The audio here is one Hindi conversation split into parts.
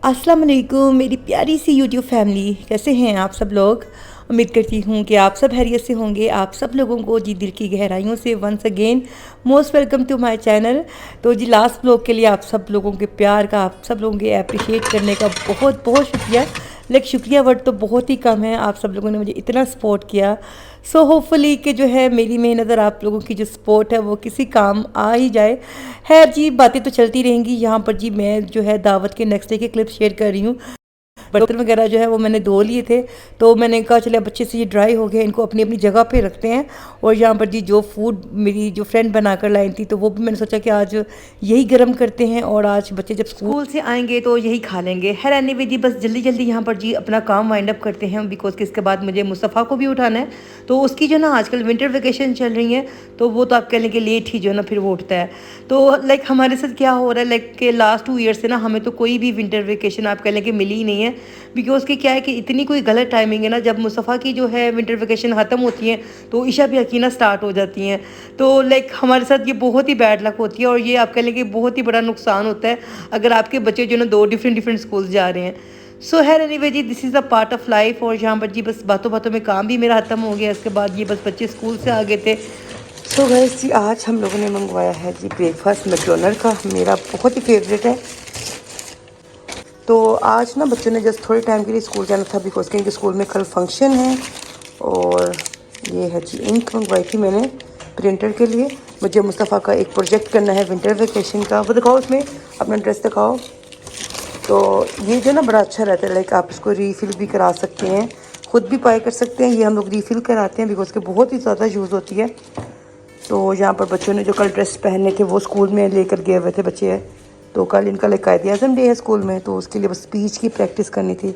अस्सलाम वालेकुम मेरी प्यारी सी यूट्यूब फैमिली, कैसे हैं आप सब लोग। उम्मीद करती हूँ कि आप सब खैरियत से होंगे। आप सब लोगों को जी दिल की गहराइयों से once again most welcome to my channel. तो जी लास्ट व्लॉग के लिए आप सब लोगों के प्यार का, आप सब लोगों के अप्रिशिएट करने का बहुत बहुत शुक्रिया। लेकिन शुक्रिया वर्ड तो बहुत ही कम है, आप सब लोगों ने मुझे इतना सपोर्ट किया। सो होपफुली कि जो है मेरी मेहनत और आप लोगों की जो सपोर्ट है वो किसी काम आ ही जाए। है जी, बातें तो चलती रहेंगी। यहाँ पर जी मैं जो है दावत के नेक्स्ट डे के क्लिप शेयर कर रही हूँ। बर्तन वगैरह जो है वो मैंने धो लिए थे, तो मैंने कहा चले अब अच्छे से ये ड्राई हो गए, इनको अपनी अपनी जगह पे रखते हैं। और यहाँ पर जी जो फूड मेरी जो फ्रेंड बना कर लाई थी, तो वो भी मैंने सोचा कि आज यही गर्म करते हैं और आज बच्चे जब स्कूल से आएंगे तो यही खा लेंगे। है एनीवे जी, बस जल्दी जल्दी यहाँ पर जी अपना काम वाइंड अप करते हैं, बिकॉज कि इसके बाद मुझे मुस्तफ़ा को भी उठाना है। तो उसकी जो ना आजकल विंटर वेकेशन चल रही है, तो वो तो आप कह लें कि लेट ही जो है ना फिर वो उठता है। तो लाइक हमारे साथ क्या हो रहा है, लाइक के लास्ट 2 ईयर से ना हमें तो कोई भी विंटर वेकेशन आप कह लें कि मिली ही नहीं है। बिकॉज कि क्या है कि इतनी कोई गलत टाइमिंग है ना, जब मुस्तफ़ा की जो है विंटर वेकेशन ख़त्म होती है तो ईशा भी हकीना स्टार्ट हो जाती हैं। तो लाइक हमारे साथ ये बहुत ही बैड लक होती है, और ये आप कह लें कि बहुत ही बड़ा नुकसान होता है अगर आपके बच्चे जो है ना 2 डिफरेंट स्कूल जा रहे हैं। सो है एनीवे जी, this is a part of life. और यहाँ पर जी बस बातों बातों में काम भी मेरा ख़त्म हो गया। इसके बाद ये बस बच्चे स्कूल से आ गए थे। सो गाइस जी, आज हम लोगों ने मंगवाया है जी ब्रेकफास्ट मैकडोनल्ड का, मेरा बहुत ही फेवरेट है। तो आज ना बच्चों ने जस्ट थोड़े टाइम के लिए स्कूल जाना था, बिकॉज के इनके स्कूल में कल फंक्शन है। और ये है जी इंक मंगवाई थी मैंने प्रिंटर के लिए। मुझे मुस्तफ़ा का एक प्रोजेक्ट करना है विंटर वेकेशन का, वो दिखाओ उसमें अपना ड्रेस दिखाओ। तो ये जो ना बड़ा अच्छा रहता है, लाइक आप इसको रीफ़िल भी करा सकते हैं, ख़ुद भी पाई कर सकते हैं। ये हम लोग रीफ़िल कराते हैं बिकॉज के बहुत ही ज़्यादा यूज़ होती है। तो यहाँ पर बच्चों ने जो कल ड्रेस पहने थे वो स्कूल में लेकर गए हुए थे बच्चे हैं। तो कल इनका लाइक कायदे-ए-आज़म डे है स्कूल में, तो उसके लिए बस स्पीच की प्रैक्टिस करनी थी।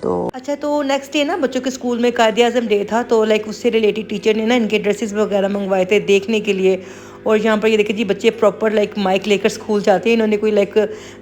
तो अच्छा, तो नेक्स्ट डे ना बच्चों के स्कूल में कायदे-ए-आज़म डे था, तो लाइक उससे रिलेटेड टीचर ने ना इनके ड्रेसेस वगैरह मंगवाए थे देखने के लिए। और यहाँ पर ये देखिए जी बच्चे प्रॉपर लाइक माइक लेकर स्कूल जाते हैं, इन्होंने कोई लाइक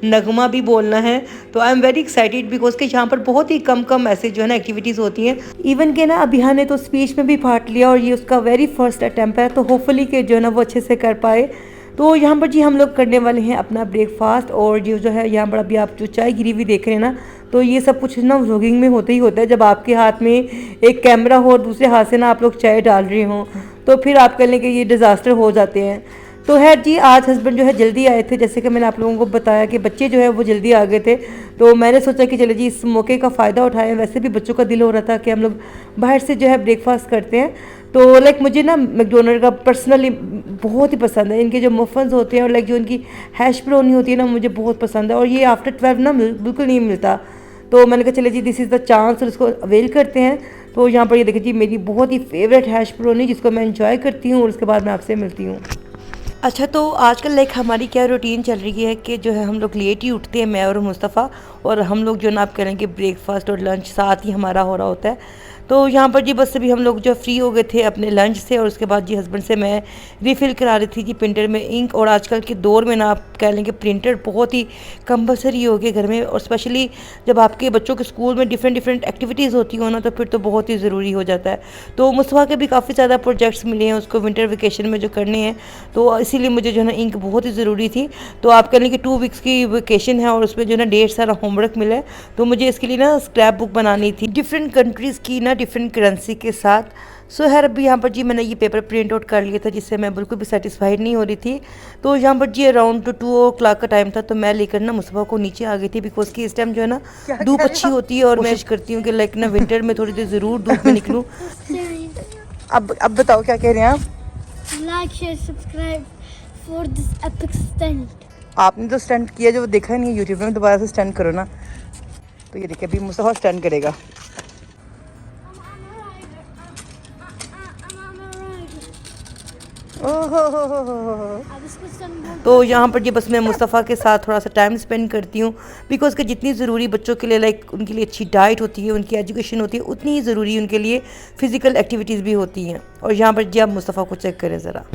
नगमा भी बोलना है। तो I am very excited because के यहाँ पर बहुत ही कम ऐसे जो है ना एक्टिविटीज़ होती हैं। इवन के ना अभियान ने तो स्पीच में भी पार्ट लिया और ये उसका वेरी फर्स्ट अटैम्प्ट है, तो होपफुली के जो है ना वो अच्छे से कर पाए। तो यहाँ पर जी हम लोग करने वाले हैं अपना ब्रेकफास्ट। और जो है यहाँ पर अभी आप जो चाय गिरी हुई देख रहे हैं ना, तो ये सब कुछ ना व्लॉगिंग में होता ही होता है। जब आपके हाथ में एक कैमरा हो और दूसरे हाथ से ना आप लोग चाय डाल रहे हों, तो फिर आप कह लें कि ये डिज़ास्टर हो जाते हैं। तो है जी, आज हस्बैंड जो है जल्दी आए थे, जैसे कि मैंने आप लोगों को बताया कि बच्चे जो है वो जल्दी आ गए थे। तो मैंने सोचा कि चले जी इस मौके का फ़ायदा उठाएं। वैसे भी बच्चों का दिल हो रहा था कि हम लोग बाहर से जो है ब्रेकफास्ट करते हैं। तो लाइक मुझे ना मैकडोनल्ड का पर्सनली बहुत ही पसंद है। इनके जो मफ़न्स होते हैं और लाइक जो इनकी हैश ब्राउनी होती है ना, मुझे बहुत पसंद है। और ये आफ्टर 12 ना बिल्कुल नहीं मिलता। तो मैंने कहा चले जी दिस इज़ द चांस, और इसको अवेल करते हैं। तो यहाँ पर ये देखिए जी मेरी बहुत ही फेवरेट हैश ब्राउनी, जिसको मैं इंजॉय करती हूँ। और उसके बाद मैं आपसे मिलती हूँ। अच्छा, तो आजकल लाइक हमारी क्या रूटीन चल रही है कि जो है हम लोग लेट ही उठते हैं, मैं और मुस्तफ़ा। और हम लोग जो ना आप करेंगे ब्रेकफास्ट और लंच साथ ही हमारा हो रहा होता है। तो यहाँ पर जी बस अभी हम लोग जो फ्री हो गए थे अपने लंच से, और उसके बाद जी हस्बैंड से मैं रिफ़िल करा रही थी जी प्रिंटर में इंक। और आजकल के दौर में ना आप कह लेंगे प्रिंटर बहुत ही कंपलसरी हो गए घर में, और स्पेशली जब आपके बच्चों के स्कूल में डिफरेंट एक्टिविटीज़ होती हो ना, तो फिर तो बहुत ही ज़रूरी हो जाता है। तो मुस्तफ़ा के भी काफ़ी ज़्यादा प्रोजेक्ट्स मिले हैं उसको विंटर वेकेशन में जो करने हैं, तो इसीलिए मुझे जो है ना इंक बहुत ही ज़रूरी थी। तो आप कह लें कि 2 वीक्स की वेकेशन है और उसमें जो है ना ढेर सारा होमवर्क मिला है। तो मुझे इसके लिए ना स्क्रैप बुक बनानी थी डिफरेंट कंट्रीज़ की ना डिफरेंट करेंसी के साथ। सो है अभी यहाँ पर जी मैंने ये पेपर प्रिंट आउट कर लिया था, जिससे मैं बिल्कुल भी सेटिस्फाइड नहीं हो रही थी। तो यहाँ पर जी अराउंड 2 o'clock का टाइम था, तो मैं लेकर ना मुस्तफ़ा को नीचे आ गई थी, बिकॉज कि इस टाइम जो है ना धूप अच्छी होती है। और मैं कोशिश करती हूँ कि लाइक ना विंटर में थोड़ी देर ज़रूर धूप में निकलूँ। अब बताओ क्या कह रहे हैं आप? Like share subscribe for this epic stunt. आपने तो स्टंट किया जो देखा नहीं है यूट्यूब में, दोबारा से स्टंट करो ना। तो ये देखिए अभी मुस्तफ़ा स्टंट करेगा। तो यहाँ पर ये बस मैं मुस्तफ़ा के साथ थोड़ा सा टाइम स्पेंड करती हूँ, बिकॉज कि जितनी ज़रूरी बच्चों के लिए लाइक उनके लिए अच्छी डाइट होती है, उनकी एजुकेशन होती है, उतनी ही ज़रूरी उनके लिए फ़िज़िकल एक्टिविटीज़ भी होती हैं। और यहाँ पर जी आप मुस्तफ़ा को चेक करें ज़रा।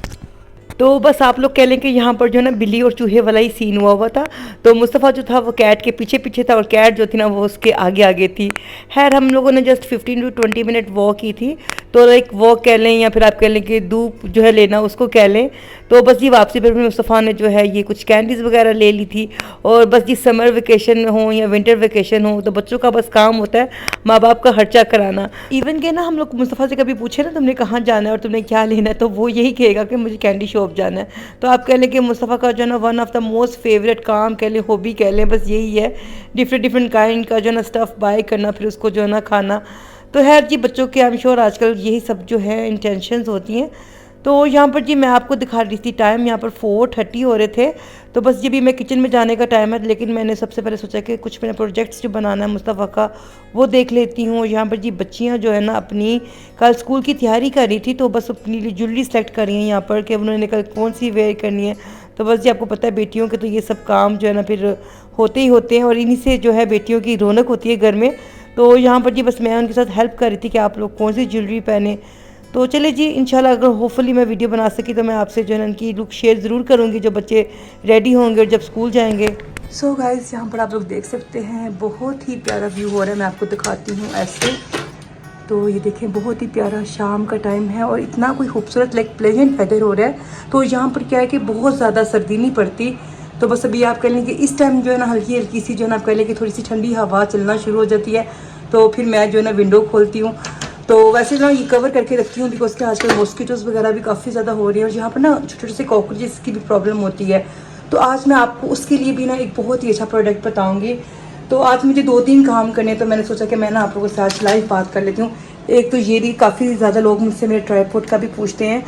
तो बस आप लोग कह लें कि यहाँ पर जो है ना बिल्ली और चूहे वाला ही सीन हुआ था। तो मुस्तफ़ा जो था वो कैट के पीछे पीछे था, और कैट जो थी ना वो उसके आगे आगे थी। खैर हम लोगों ने जस्ट 15 to 20 मिनट वॉक की थी। तो लाइक वॉक कह लें या फिर आप कह लें कि धूप जो है लेना उसको कह लें। तो बस ये वापसी पर मुस्तफ़ा ने जो है ये कुछ कैंडीज़ वगैरह ले ली थी। और बस जी समर वेकेशन हो या विंटर वेकेशन हो तो बच्चों का बस काम होता है माँ बाप का खर्चा कराना। इवन के ना हम लोग मुस्तफ़ा से कभी पूछे ना तुमने कहाँ जाना है और तुमने क्या लेना है, तो वो यही कहेगा कि मुझे कैंडी शॉप जाना है। तो आप कह लें कि मुस्तफ़ा का जो है ना one of the most favourite काम कह लें, हॉबी कह लें, बस यही है डिफरेंट डिफरेंट काइंड का जो है ना स्टफ़ बाय करना, फिर उसको जो है ना खाना। तो है जी बच्चों के आई एम श्योर आजकल यही सब जो है इंटेंशंस होती हैं। तो यहाँ पर जी मैं आपको दिखा रही थी टाइम, यहाँ पर 4:30 हो रहे थे। तो बस ये भी मैं किचन में जाने का टाइम है, लेकिन मैंने सबसे पहले सोचा कि कुछ मेरा प्रोजेक्ट्स जो बनाना है मुस्तफ़ा का वो देख लेती हूँ। यहाँ पर जी बच्चियाँ जो है ना अपनी कल स्कूल की तैयारी कर रही थी, तो बस अपनी लिए ज्वेलरी सेलेक्ट कर रही हैं यहाँ पर कि उन्होंने कल कौन सी वेयर करनी है। तो बस जी आपको पता है बेटियों के तो ये सब काम जो है ना फिर होते ही होते हैं और इन्हीं से जो है बेटियों की रौनक होती है घर में। तो यहाँ पर जी बस मैं उनके साथ हेल्प कर रही थी कि आप लोग कौन सी ज्वेलरी पहने। तो चले जी इंशाल्लाह अगर होपफुली मैं वीडियो बना सकी तो मैं आपसे जो है ना इनकी लुक शेयर ज़रूर करूँगी जो बच्चे रेडी होंगे और जब स्कूल जाएंगे। सो गाइस यहाँ पर आप लोग देख सकते हैं बहुत ही प्यारा व्यू हो रहा है, मैं आपको दिखाती हूँ ऐसे। तो ये देखें बहुत ही प्यारा शाम का टाइम है और इतना कोई खूबसूरत लाइक प्लेजेंट वेदर हो रहा है। तो यहाँ पर क्या है कि बहुत ज़्यादा सर्दी नहीं पड़ती। तो बस अभी आप कह लें कि इस टाइम जो है ना हल्की हल्की सी जो है ना आप कह लें कि थोड़ी सी ठंडी हवा चलना शुरू हो जाती है। तो फिर मैं जो है ना विंडो खोलती हूँ। तो वैसे ना ये कवर करके रखती हूँ बिकॉज के आजकल मॉस्किटोज़ वगैरह भी काफ़ी ज़्यादा हो रही है और यहाँ पर ना छोटे छोटे से कॉकरोचेस की भी प्रॉब्लम होती है। तो आज मैं आपको उसके लिए भी ना एक बहुत ही अच्छा प्रोडक्ट बताऊँगी। तो आज मुझे 2-3 काम करने, तो मैंने सोचा कि मैं ना आप लोगों से आज लाइव बात कर लेती हूँ। एक तो ये भी काफ़ी ज़्यादा लोग मुझसे मेरे ट्राईपॉड का भी पूछते हैं।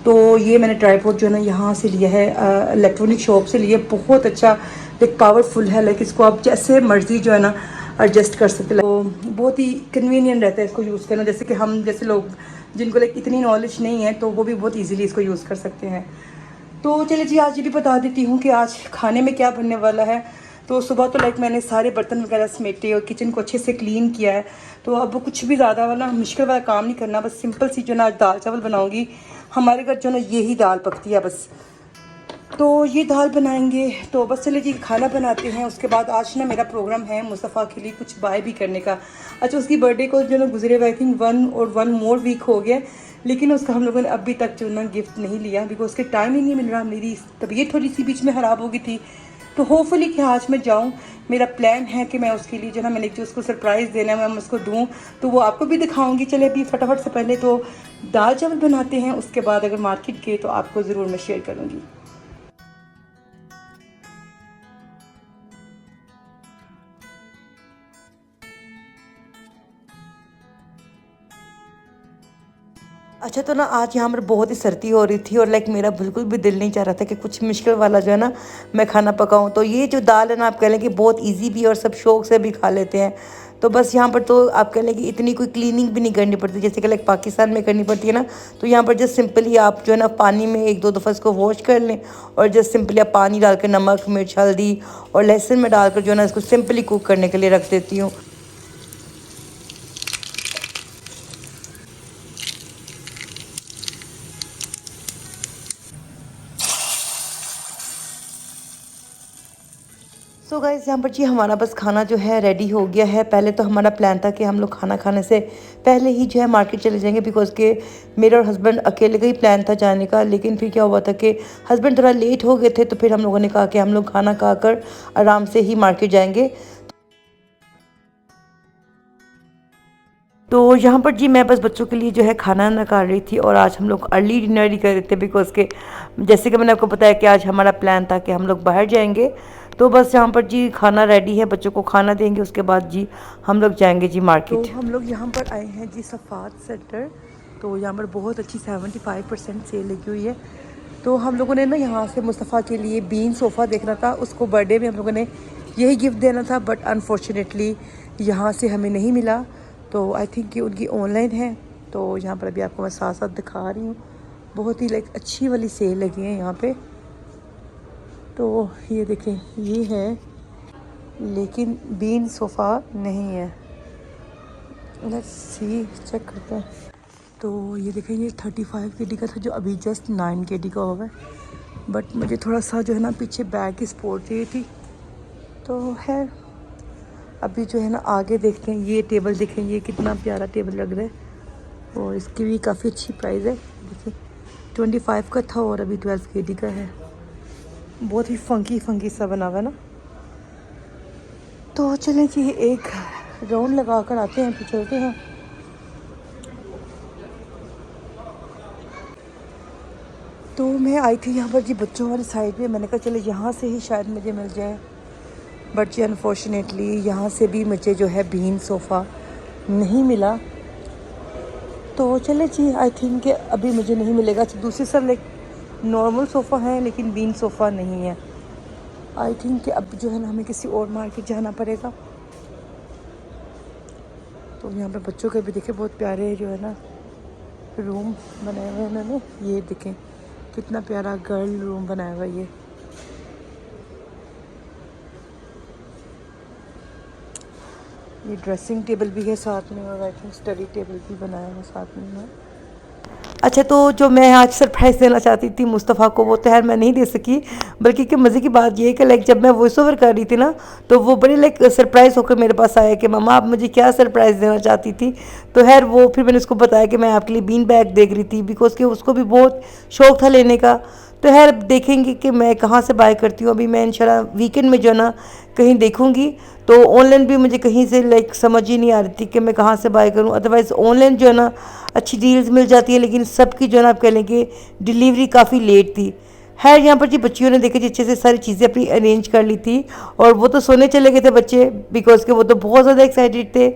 तो ये मैंने ट्राईपॉड जो है ना यहाँ से लिया है, इलेक्ट्रॉनिक शॉप से लिया। बहुत अच्छा एक पावरफुल है, लाइक इसको आप जैसे मर्जी जो है ना एडजस्ट कर सकते हैं। तो बहुत ही कन्वीनियंट रहता है इसको यूज़ करना, जैसे कि हम जैसे लोग जिनको लाइक इतनी नॉलेज नहीं है तो वो भी बहुत ईजीली इसको यूज़ कर सकते हैं। तो चलिए जी आज ये भी बता देती हूँ कि आज खाने में क्या बनने वाला है। तो सुबह तो लाइक मैंने सारे बर्तन वगैरह समेटे और किचन को अच्छे से क्लीन किया है। तो अब कुछ भी ज़्यादा वाला मुश्किल वाला काम नहीं करना, बस सिंपल सी जो ना आज दाल चावल बनाऊँगी। हमारे घर जो ना यही दाल पकती है बस, तो ये दाल बनाएंगे। तो बस चले जी खाना बनाते हैं। उसके बाद आज ना मेरा प्रोग्राम है मुस्तफ़ा के लिए कुछ बाय भी करने का। अच्छा उसकी बर्थडे को जो ना गुजरे हुए आई थिंक 1 मोर वीक हो गया, लेकिन उसका हम लोगों ने अभी तक जो ना गिफ्ट नहीं लिया बिकॉज उसके टाइम ही नहीं मिल रहा। मेरी तबीयत थोड़ी सी बीच में ख़राब हो गई थी। तो होपफुली कि आज मैं जाऊँ, मेरा प्लान है कि मैं उसके लिए जो ना मैंने जो उसको सरप्राइज़ देना है मैं उसको दूँ, तो वो आपको भी दिखाऊंगी। चले अभी फटाफट से पहले तो दाल चावल बनाते हैं, उसके बाद अगर मार्केट गए तो आपको ज़रूर मैं शेयर करूँगी। अच्छा तो ना आज यहाँ पर बहुत ही सर्दी हो रही थी और लाइक मेरा बिल्कुल भी दिल नहीं चाह रहा था कि कुछ मुश्किल वाला जो है ना मैं खाना पकाऊँ। तो ये जो दाल है ना आप कह लें कि बहुत इजी भी है और सब शौक से भी खा लेते हैं। तो बस यहाँ पर तो आप कह लें कि इतनी कोई क्लीनिंग भी नहीं करनी पड़ती जैसे कि लाइक पाकिस्तान में करनी पड़ती है ना। तो यहाँ पर जस्ट सिंपली आप जो है ना पानी में 1-2 दफ़ा इसको वॉश कर लें और जस्ट सिंपली आप पानी डालकर नमक मिर्च हल्दी और लहसुन में डालकर जो है ना इसको सिंपली कुक करने के लिए रख देती हूँ। सो गाइस यहाँ पर जी हमारा बस खाना जो है रेडी हो गया है। पहले तो हमारा प्लान था कि हम लोग खाना खाने से पहले ही जो है मार्केट चले जाएंगे बिकॉज के मेरे और हस्बैंड अकेले का ही प्लान था जाने का। लेकिन फिर क्या हुआ था कि हस्बैंड थोड़ा लेट हो गए थे, तो फिर हम लोगों ने कहा कि हम लोग खाना खाकर आराम से ही मार्केट जाएंगे। तो यहाँ पर जी मैं बस बच्चों के लिए जो है खाना निकाल रही थी और आज हम लोग अर्ली डिनर ही कर रहे थे बिकॉज के जैसे कि मैंने आपको बताया कि आज हमारा प्लान था कि हम लोग बाहर जाएंगे। तो बस यहाँ पर जी खाना रेडी है, बच्चों को खाना देंगे, उसके बाद जी हम लोग जाएंगे जी मार्केट। तो हम लोग यहाँ पर आए हैं जी सफ़ात सेंटर। तो यहाँ पर बहुत अच्छी 75% सेल लगी हुई है। तो हम लोगों ने ना यहाँ से मुस्तफ़ा के लिए बीन सोफ़ा देखना था, उसको बर्थडे में हम लोगों ने यही गिफ्ट देना था, बट अनफॉर्चुनेटली यहाँ से हमें नहीं मिला। तो आई थिंक कि उनकी ऑनलाइन है। तो यहाँ पर अभी आपको मैं साथ साथ दिखा रही हूँ, बहुत ही लाइक अच्छी वाली सेल लगी है यहाँ पे। तो ये देखें ये है, लेकिन बीन सोफ़ा नहीं है। लेट्स सी चेक करते हैं। तो ये देखें ये 35 kg का था जो अभी जस्ट 9 kg का होगा, बट मुझे थोड़ा सा जो है ना पीछे बैक की सपोर्ट चाहिए थी। तो है अभी जो है ना आगे देखते हैं। ये टेबल देखें, ये कितना प्यारा टेबल लग रहा है। और इसकी भी काफ़ी अच्छी प्राइस है। देखिए 25 का था और अभी 12 KD का है। बहुत ही फंकी सा बना हुआ है ना। तो चलें जी एक राउंड लगा कर आते हैं, फिर चलते हैं। तो मैं आई थी यहाँ पर जी बच्चों वाली साइड पे, मैंने कहा चले यहाँ से ही शायद मुझे मिल जाए, बट जी अनफॉर्चुनेटली यहाँ से भी मुझे जो है बीन सोफ़ा नहीं मिला। तो चले जी आई थिंक अभी मुझे नहीं मिलेगा। दूसरी सब लाइक नॉर्मल सोफ़ा है लेकिन बीन सोफ़ा नहीं है। आई थिंक अब जो है ना हमें किसी और मार्केट जाना पड़ेगा। तो यहाँ पे बच्चों के भी देखे बहुत प्यारे जो है ना रूम बनाए हुए हैं उन्होंने। ये देखें कितना प्यारा गर्ल रूम बनाया हुआ है। ये ड्रेसिंग टेबल भी है साथ में और आई थिंक स्टडी टेबल भी बनाया हुआ साथ में है। अच्छा, तो जो मैं आज सरप्राइज़ देना चाहती थी मुस्तफ़ा को वो तो खैर मैं नहीं दे सकी, बल्कि कि मज़े की बात ये है कि लाइक जब मैं वॉइस ओवर कर रही थी ना तो वो बड़ी लाइक सरप्राइज़ होकर मेरे पास आया कि मम्मा आप मुझे क्या सरप्राइज़ देना चाहती थी। तो खैर वो फिर मैंने उसको बताया कि मैं आपके लिए बीन बैग देख रही थी, बिकॉज कि उसको भी बहुत शौक़ था लेने का। तो खैर देखेंगे कि मैं कहाँ से बाय करती हूँ। अभी मैं इंशाल्लाह वीकेंड में जो है ना कहीं देखूँगी। तो ऑनलाइन भी मुझे कहीं से लाइक समझ ही नहीं आ रही थी कि मैं कहाँ से बाय करूँ। अदरवाइज़ ऑनलाइन जो है ना अच्छी डील्स मिल जाती है, लेकिन सबकी जो है ना आप कह लें कि डिलीवरी काफ़ी लेट थी। है यहाँ पर जी बच्चियों ने देखी जी अच्छे से सारी चीज़ें अपनी अरेंज कर ली थी और वो तो सोने चले गए थे बच्चे, बिकॉज के वो तो बहुत ज़्यादा एक्साइटेड थे।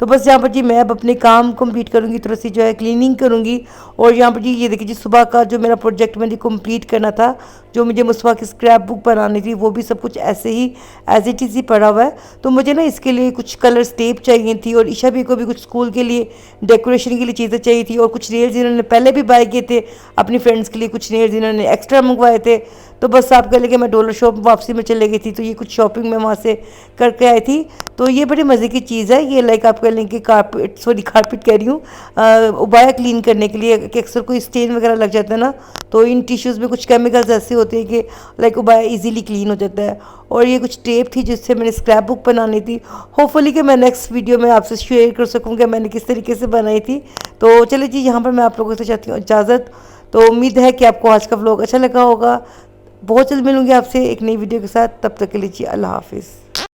तो बस यहाँ पर जी मैं अब अपने काम कंप्लीट करूँगी, थोड़ी सी जो है क्लीनिंग करूँगी। और यहाँ पर जी ये देखिए जी सुबह का जो मेरा प्रोजेक्ट मैंने कंप्लीट करना था, जो मुझे मुस्तफ़ा की स्क्रैप बुक बनानी थी, वो भी सब कुछ ऐसे ही एज इट इज़ ही पड़ा हुआ है। तो मुझे ना इसके लिए कुछ कलर्स टेप चाहिए थी और ईशा भी को भी कुछ स्कूल के लिए डेकोरेशन के लिए चीज़ें चाहिए थी। और कुछ नेल्स इन्होंने पहले भी बाय किए थे अपनी फ्रेंड्स के लिए, कुछ नेल्स इन्होंने एक्स्ट्रा मंगवाए थे। तो बस आप कह लें कि मैं डॉलर शॉप वापसी में चले गई थी, तो ये कुछ शॉपिंग मैं वहाँ से करके आई थी। तो ये बड़ी मज़े की चीज़ है ये, लाइक आप कह लें कि कारपेट कह रही हूँ, उबाया क्लीन करने के लिए कि अक्सर कोई स्टेन वगैरह लग जाता है ना, तो इन टिश्यूज़ में कुछ केमिकल्स ऐसे होते हैं कि लाइक उबाया इजीली क्लीन हो जाता है। और ये कुछ टेप थी जिससे मैंने स्क्रैप बुक बनानी थी। होपफुली कि मैं नेक्स्ट वीडियो में आपसे शेयर कर सकूँगी मैंने किस तरीके से बनाई थी। तो चलिए जी यहाँ पर मैं आप लोगों से चाहती हूँ इजाज़त। तो उम्मीद है कि आपको आज का व्लॉग अच्छा लगा होगा। बहुत जल्द मिलूँगी आपसे एक नई वीडियो के साथ, तब तक के लिए जी अल्लाह हाफिज़।